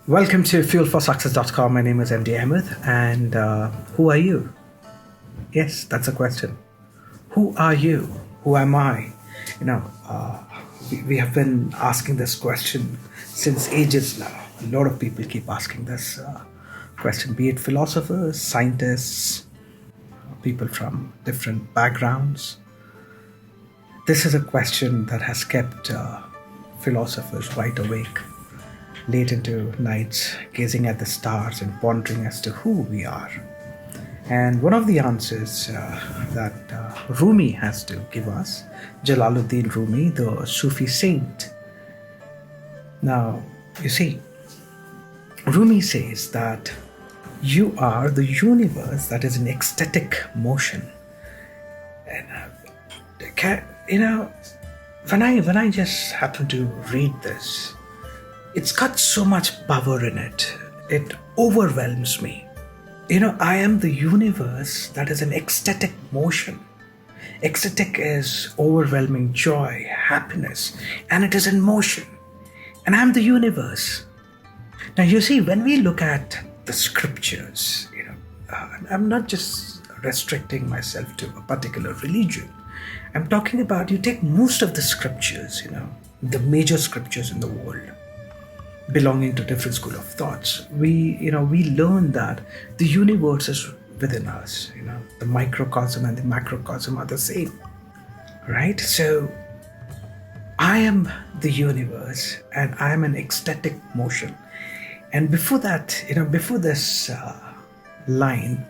Welcome to fuelforsuccess.com. My name is MD Ahmed, and who are you? Yes, that's a question. Who are you? Who am I? We have been asking this question since ages now. A lot of people keep asking this question, be it philosophers, scientists, people from different backgrounds. This is a question that has kept philosophers wide awake late into nights, gazing at the stars and pondering as to who we are. And one of the answers that Rumi has to give us, Jalaluddin Rumi, the Sufi saint. Now, you see, Rumi says that you are the universe that is in ecstatic motion. And when I just happen to read this, it's got so much power in it. It overwhelms me. I am the universe that is in ecstatic motion. Ecstatic is overwhelming joy, happiness, and it is in motion. And I'm the universe. Now, you see, when we look at the scriptures, I'm not just restricting myself to a particular religion. I'm talking about, you take most of the scriptures, the major scriptures in the world, belonging to different school of thoughts, we learn that the universe is within us. The microcosm and the macrocosm are the same, right? So I am the universe and I am in ecstatic motion. And before that, before this line,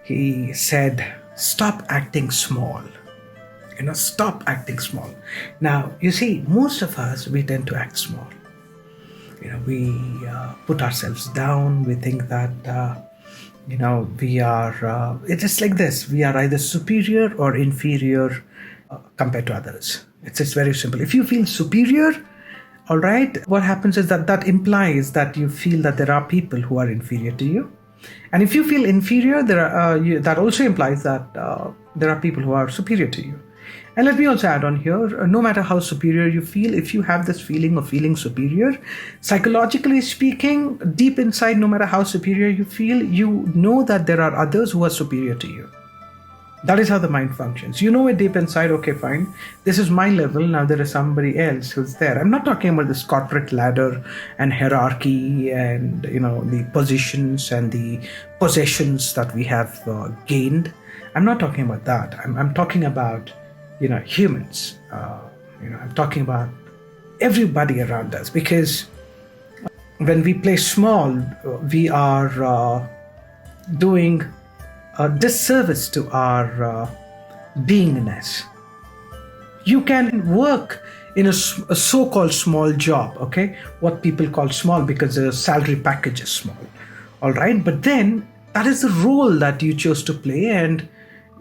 he said, stop acting small. Stop acting small. Now, you see, most of us, we tend to act small. We put ourselves down. We think that, we are, it's just like this. We are either superior or inferior compared to others. It's just very simple. If you feel superior, all right, what happens is that implies that you feel that there are people who are inferior to you. And if you feel inferior, that also implies that there are people who are superior to you. And let me also add on here, no matter how superior you feel, if you have this feeling of feeling superior, psychologically speaking, deep inside, no matter how superior you feel, you know that there are others who are superior to you. That is how the mind functions. You know it deep inside, okay, fine, this is my level, now there is somebody else who's there. I'm not talking about this corporate ladder and hierarchy and, the positions and the possessions that we have gained. I'm not talking about that. I'm talking about humans. I'm talking about everybody around us, because when we play small, we are doing a disservice to our beingness. You can work in a so-called small job, okay? What people call small because the salary package is small, all right? But then that is the role that you chose to play, and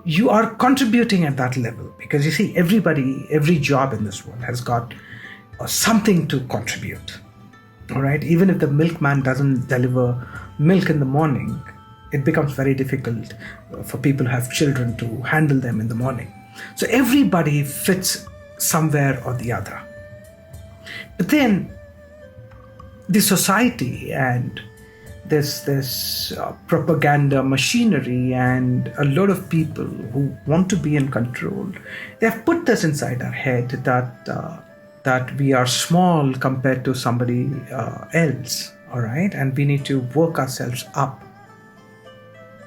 you are contributing at that level, because you see, every job in this world has got something to contribute. All right. Even if the milkman doesn't deliver milk in the morning, it becomes very difficult for people who have children to handle them in the morning. So everybody fits somewhere or the other. But then the society and this propaganda machinery and a lot of people who want to be in control, they have put this inside our head that we are small compared to somebody else, all right, and we need to work ourselves up.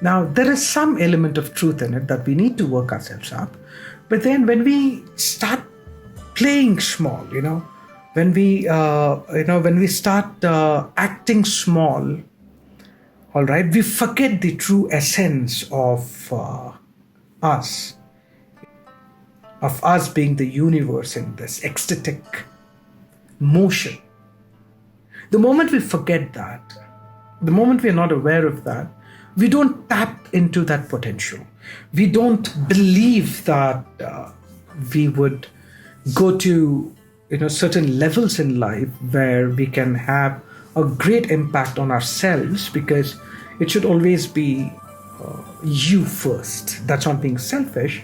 Now, there is some element of truth in it that we need to work ourselves up, but then when we start playing small, when we start acting small, all right, we forget the true essence of us being the universe in this ecstatic motion. The moment we forget that, the moment we are not aware of that, we don't tap into that potential. We don't believe that we would go to certain levels in life where we can have a great impact on ourselves, because it should always be you first. That's not being selfish,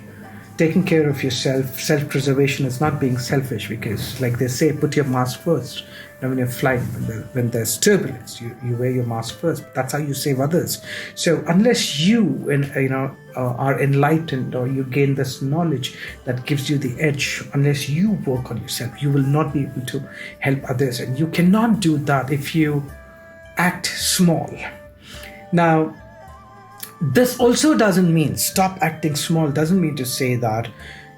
taking care of yourself, self-preservation is not being selfish, because like they say, put your mask first. When you're flying, when there's turbulence, you wear your mask first. That's how you save others. So unless you are enlightened, or you gain this knowledge that gives you the edge, unless you work on yourself, you will not be able to help others. And you cannot do that if you act small. Now, this also doesn't mean, stop acting small doesn't mean to say that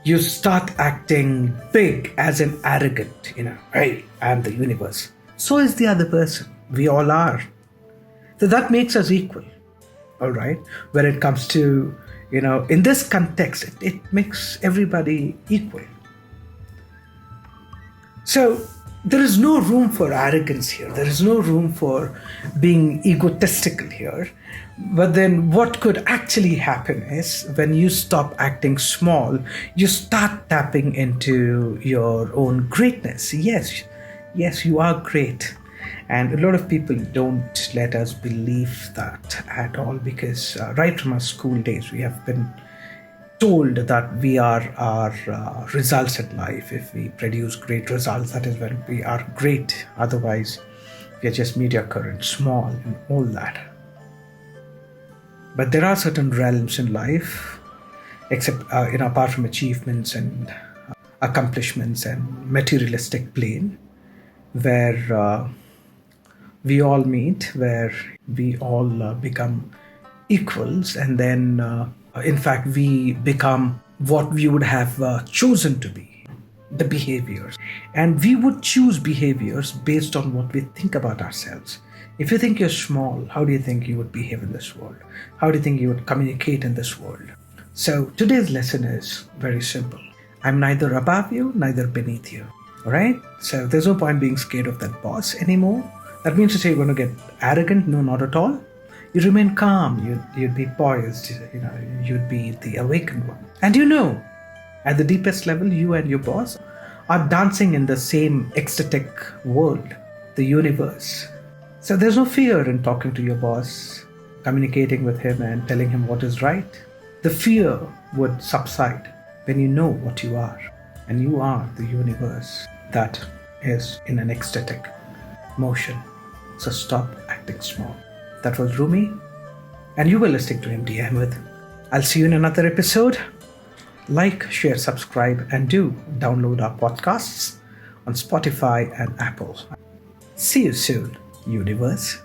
you start acting big, as in arrogant, hey, I'm the universe. So is the other person. We all are. So that makes us equal. All right. When it comes to, in this context, it makes everybody equal. So there is no room for arrogance here. There is no room for being egotistical here. But then what could actually happen is, when you stop acting small, you start tapping into your own greatness. Yes, you are great. And a lot of people don't let us believe that at all, because right from our school days, we have been told that we are our results in life. If we produce great results, that is when we are great. Otherwise, we are just mediocre and small and all that. But there are certain realms in life, except apart from achievements and accomplishments and materialistic plane, where we all meet, where we all become equals, and then in fact we become what we would have chosen to be, the behaviors. And we would choose behaviors based on what we think about ourselves. If you think you're small, how do you think you would behave in this world? How do you think you would communicate in this world? So today's lesson is very simple. I'm neither above you, neither beneath you. All right? So there's no point being scared of that boss anymore. That means to say you're going to get arrogant? No, not at all. You remain calm. You'd be poised. You'd be the awakened one. And at the deepest level, you and your boss are dancing in the same ecstatic world, the universe. So there's no fear in talking to your boss, communicating with him and telling him what is right. The fear would subside when you know what you are. And you are the universe that is in an ecstatic motion. So stop acting small. That was Rumi, and you were listening to MD Ahmed. I'll see you in another episode. Like, share, subscribe, and do download our podcasts on Spotify and Apple. See you soon, universe.